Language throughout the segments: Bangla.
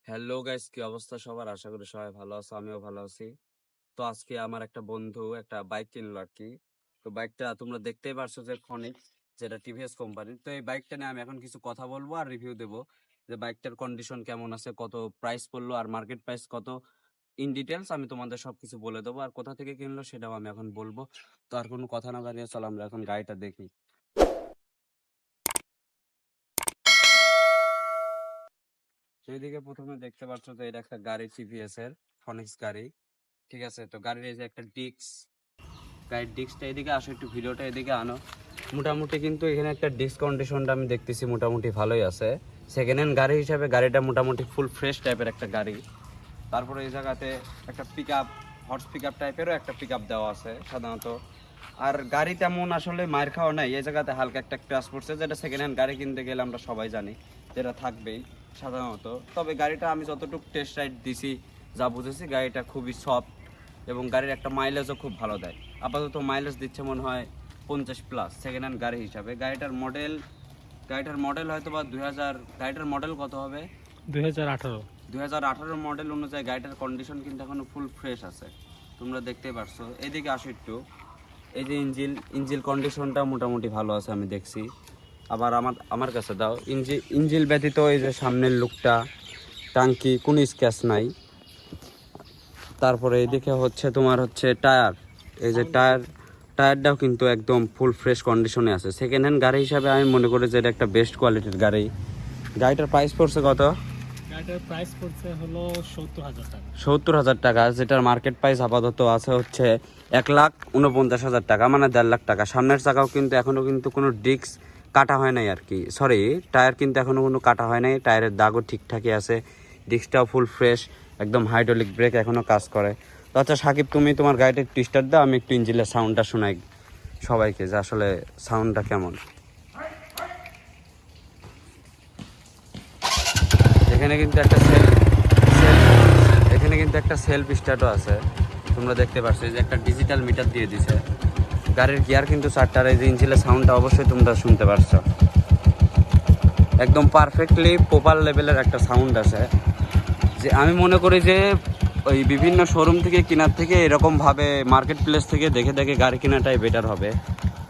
হ্যালো গাইস, কি অবস্থা সবার? আশা করি সবাই ভালো আছো, আমিও ভালো আছি। তো আজকে আমার একটা বন্ধু একটা বাইক কিনলো আর কি। তো বাইকটা তোমরা দেখতেই পারছো যে ফনিক্স, যেটা টিভিএস কোম্পানির। তো এই বাইকটা নিয়ে আমি এখন কিছু কথা বলবো আর রিভিউ দেবো, যে বাইকটার কন্ডিশন কেমন আছে, কত প্রাইস পড়লো আর মার্কেট প্রাইস কত, ইন ডিটেলস আমি তোমাদের সবকিছু বলে দেবো। আর কোথা থেকে কিনলো সেটাও আমি এখন বলবো। তো আর কোনো কথা না বাড়িয়ে চলো আমরা এখন গাড়িটা দেখি। সেইদিকে প্রথমে দেখতে পাচ্ছ যে এটা একটা গাড়ি, টিভিএস এর ফনিক্স গাড়ি। ঠিক আছে, তো গাড়ির এই যে একটা গাড়ির ডিস্কটা এদিকে আসো, একটু ভিডিওটা এদিকে আনো। মোটামুটি কিন্তু এখানে একটা ডিস্ক কন্ডিশনটা আমি দেখতেছি মোটামুটি ভালোই আছে। সেকেন্ড হ্যান্ড গাড়ি হিসাবে গাড়িটা মোটামুটি ফুল ফ্রেশ টাইপের একটা গাড়ি। তারপরে এই জায়গাতে একটা pick up, horse pick up টাইপেরও একটা পিক আপ দেওয়া আছে সাধারণত। আর গাড়ি তেমন আসলে মায়ের খাওয়া নাই, এই জায়গাতে হালকা একটা ক্র্যাশ পড়ছে, যেটা সেকেন্ড হ্যান্ড গাড়ি কিনতে গেলে আমরা সবাই জানি যেটা থাকবেই সাধারণত। তবে গাড়িটা আমি যতটুকু টেস্ট রাইড দিছি, যা বুঝেছি গাড়িটা খুবই সফট এবং গাড়ির একটা মাইলেজও খুব ভালো দেয়। আপাতত মাইলেজ দিচ্ছে মনে হয় 50+, সেকেন্ড হ্যান্ড গাড়ি হিসাবে। গাড়িটার মডেল হয়তো বা 2000, গাড়িটার মডেল কত হবে? 2018। 2018 মডেল অনুযায়ী গাড়িটার কন্ডিশন কিন্তু এখনো ফুল ফ্রেশ আছে, তোমরা দেখতেই পারছো। এদিকে আসো একটু, এই যে ইঞ্জিল কন্ডিশনটা মোটামুটি ভালো আছে আমি দেখছি। আবার আমার কাছে দাও, ইঞ্জিল ব্যতীত এই যে সামনের লুকটা, টাঙ্কি, কোনো স্ক্র্যাচ নাই। তারপরে এদিকে হচ্ছে তোমার হচ্ছে টায়ার, এই যে টায়ারটাও কিন্তু একদম ফুল ফ্রেশ কন্ডিশনে আছে। সেকেন্ড হ্যান্ড গাড়ি হিসাবে আমি মনে করি যে এটা একটা বেস্ট কোয়ালিটির গাড়ি। গাড়িটার প্রাইস পড়ছে কত? গাড়িটার প্রাইস পড়ছে হলো 70,000 টাকা। 70,000 টাকা, যেটার মার্কেট প্রাইস আপাতত আছে হচ্ছে 1,49,000 টাকা, মানে 1.5 লাখ টাকা। সামনের চাকাও কিন্তু এখনও কিন্তু কোনো ডিস্ক কাটা হয় নাই আর কি, সরি, টায়ার কিন্তু এখনও কোনো কাটা হয় নাই, টায়ারের দাগও ঠিকঠাকই আছে, ডিস্কটাও ফুল ফ্রেশ, একদম হাইড্রোলিক ব্রেক এখনও কাজ করে। তো আচ্ছা সাকিব, তুমি তোমার গাড়িটা একটু স্টার্ট দাও, আমি একটু ইঞ্জিনের সাউন্ডটা শোনাই সবাইকে যে আসলে সাউন্ডটা কেমন। এখানে কিন্তু একটা সেলফ স্টার্টও আছে, তোমরা দেখতে পাচ্ছ যে একটা ডিজিটাল মিটার দিয়ে দিছে। গাড়ির গিয়ার কিন্তু চারটার, এই যে ইঞ্জিনের সাউন্ডটা অবশ্যই তোমরা শুনতে পারছো, একদম পারফেক্টলি প্রপার লেভেলের একটা সাউন্ড আছে। যে আমি মনে করি যে ওই বিভিন্ন শোরুম থেকে কেনার থেকে এরকমভাবে মার্কেট প্লেস থেকে দেখে দেখে গাড়ি কেনাটাই বেটার হবে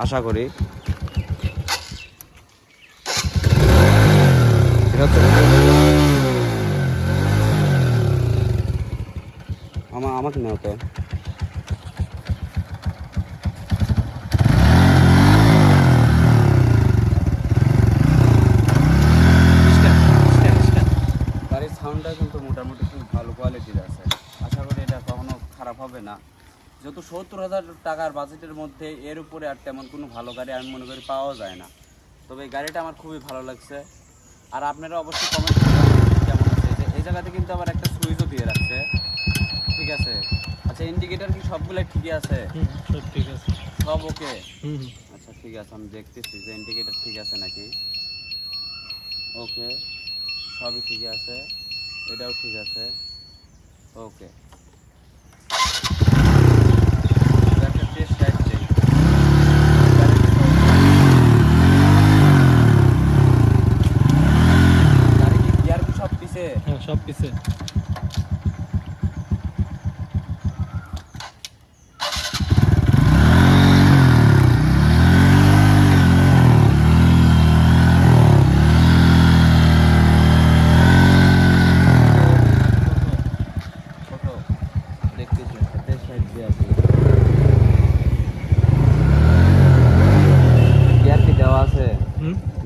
আশা করি। আমাকে নেও তো। গাড়ির সাউন্ডটা কিন্তু মোটামুটি খুব ভালো কোয়ালিটির আছে, আশা করি এটা কখনো খারাপ হবে না। যেহেতু 70,000 টাকার বাজেটের মধ্যে এর উপরে আর তেমন কোনো ভালো গাড়ি আমি মনে করি পাওয়া যায় না। তবে এই গাড়িটা আমার খুবই ভালো লাগছে। আর আপনারা অবশ্যই কমেন্ট করবেন কেমন আছে। এই জায়গাতে কিন্তু আবার একটা সুইচও দিয়ে রাখছে, ঠিক আছে। আচ্ছা, ইন্ডিকেটার কি সবগুলো ঠিকই আছে? সব ঠিক আছে, সব ওকে। আচ্ছা ঠিক আছে, আমি দেখতেছি যে ইন্ডিকেটার ঠিক আছে নাকি। ওকে, সবই ঠিক আছে, এটাও ঠিক আছে, ওকে। একটা টেস্ট রাইড দেই। গাড়ি কি গিয়ার কি সব পিছে? হ্যাঁ সব পিছে। ছোট দেখতেছি, টেস্ট রাইড দিয়ে আছে। গিয়ার কি দেওয়া আছে?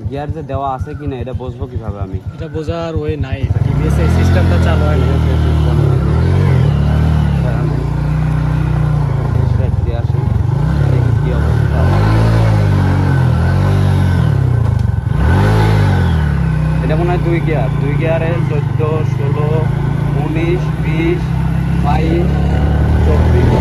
গিয়ার যে দেওয়া আছে কিনা এটা বুঝবো কিভাবে আমি? এটা বোঝার ওয়ে নাই, টিভিএস এই সিস্টেমটা চালু হয় না। এটা মনে হয় দুই গিয়ারে 14, 16, 19, 20, 22, 24।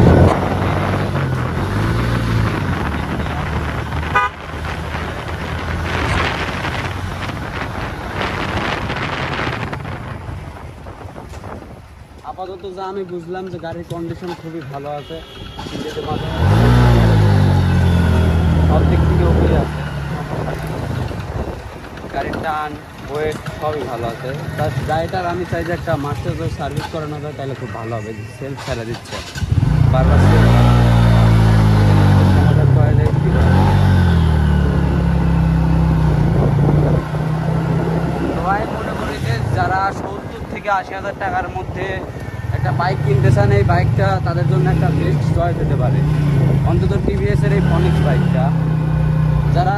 আপাতত যা আমি বুঝলাম যে গাড়ির কন্ডিশন খুবই ভালো আছে, সব দিক থেকে ওকে আছে। গাড়ির টান ওয়েট সবই ভালো আছে। তার গাড়িটার আমি চাই যে একটা মাস্টার করে সার্ভিস করানো যায়, তাহলে খুব ভালো হবে। সেলফ ছেড়ে দিচ্ছে বারবার সমাধান করা যায় কি সবাই মনে করি যে যারা 70,000 থেকে 80,000 টাকার মধ্যে একটা বাইক কিনতে চান, এই বাইকটা তাদের জন্য একটা বেস্ট চয়েস হতে পারে, অন্তত টিভিএসের এই ফনিক্স বাইকটা। যারা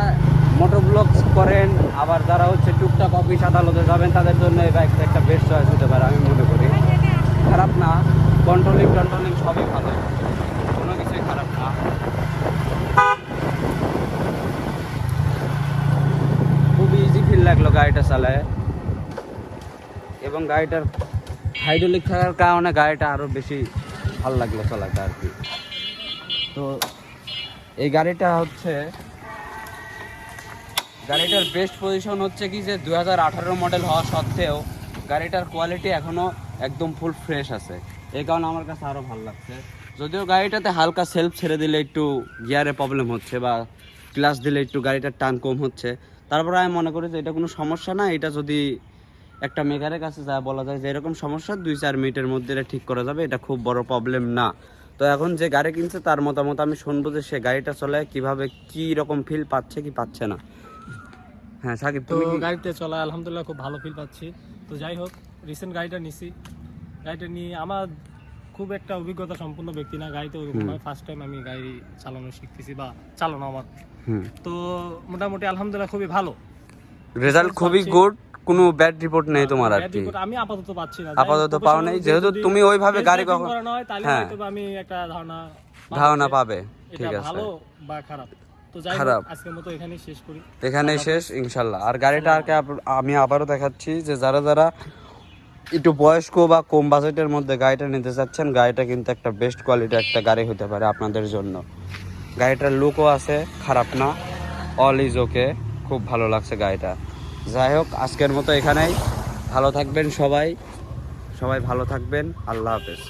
মোটর ব্লগস করেন, আবার যারা হচ্ছে টুকটাক অফিস আদালতে যাবেন, তাদের জন্য এই বাইকটা একটা বেস্ট চয়েস হতে পারে আমি মনে করি। খারাপ না, কন্ট্রোলিং সবই ভালো, কোনো কিছুই খারাপ না। খুবই ইজি ফিল লাগলো গাড়িটা চালায়, এবং গাড়িটার হাইড্রোলিক থাকার কারণে গাড়িটা আরও বেশি ভালো লাগলো চালাতে আর কি। তো এই গাড়িটা হচ্ছে, গাড়িটার বেস্ট পজিশন হচ্ছে কি যে 2018 মডেল হওয়া সত্ত্বেও গাড়িটার কোয়ালিটি এখনও একদম ফুল ফ্রেশ আছে, এই কারণে আমার কাছে আরও ভালো লাগছে। যদিও গাড়িটাতে হালকা সেলফ ছেড়ে দিলে একটু গিয়ারে প্রবলেম হচ্ছে, বা ক্লাচ দিলে একটু গাড়িটার টান কম হচ্ছে, তারপরে আমি মনে করি যে এটা কোনো সমস্যা না। এটা যদি একটা মেকারের কাছে যা বলা যায় যে এরকম সমস্যা 2-4 মিনিটের মধ্যে এটা ঠিক করা যাবে, এটা খুব বড় প্রবলেম না। তো এখন যে গাড়ি কিনছে তার মতামত আমি শুনবো যে সে গাড়িটা চলায় কিভাবে, কি রকম ফিল পাচ্ছে কি পাচ্ছে না। হ্যাঁ সাকিব, তো তুমি গাড়িতে চলা আলহামদুলিল্লাহ খুব ভালো ফিল পাচ্ছি। তো যাই হোক, রিসেন্ট গাড়িটা নিছি, গাড়িটা নিয়ে আমার খুব একটা অভিজ্ঞতা সম্পূর্ণ ব্যক্তি না, গাড়িতে ওরকম ফার্স্ট টাইম আমি গাড়ি চালানো শিখতেছি বা চালানো আমার। তো মোটামুটি আলহামদুলিল্লাহ খুবই ভালো রেজাল্ট, খুবই গুড, কোনো ব্যাড রিপোর্ট নেই তোমার আর Bad কি? report আমি আপাতত পাচ্ছি না। আপাতত পাও নাই, যেহেতু তুমি ওইভাবে গাড়ি কখনো, করানো হয় তাহলে হ্যাঁ, হয়তো আমি একটা ধারণা পাবে। এটা ঠিক আছে, ভালো বা খারাপ। তো যাই খারাপ। হোক, আজকের মতো এখানেই শেষ করি। এখানেই শেষ ইনশাল্লাহ। আর গাড়িটা আর কি আমি আবারও দেখাচ্ছি যে যারা যারা একটু বয়স্ক বা কম বাজেটের মধ্যে গাড়িটা নিতে চাচ্ছেন, গাড়িটা কিন্তু একটা বেস্ট কোয়ালিটি একটা গাড়ি হতে পারে আপনাদের জন্য। গাড়িটার লুকও আছে, খারাপ না, অল ইজ ওকে, খুব ভালো লাগছে গাড়িটা। যাই হোক, আজকের মতো এখানেই। ভালো থাকবেন সবাই, সবাই ভালো থাকবেন, আল্লাহ হাফেজ।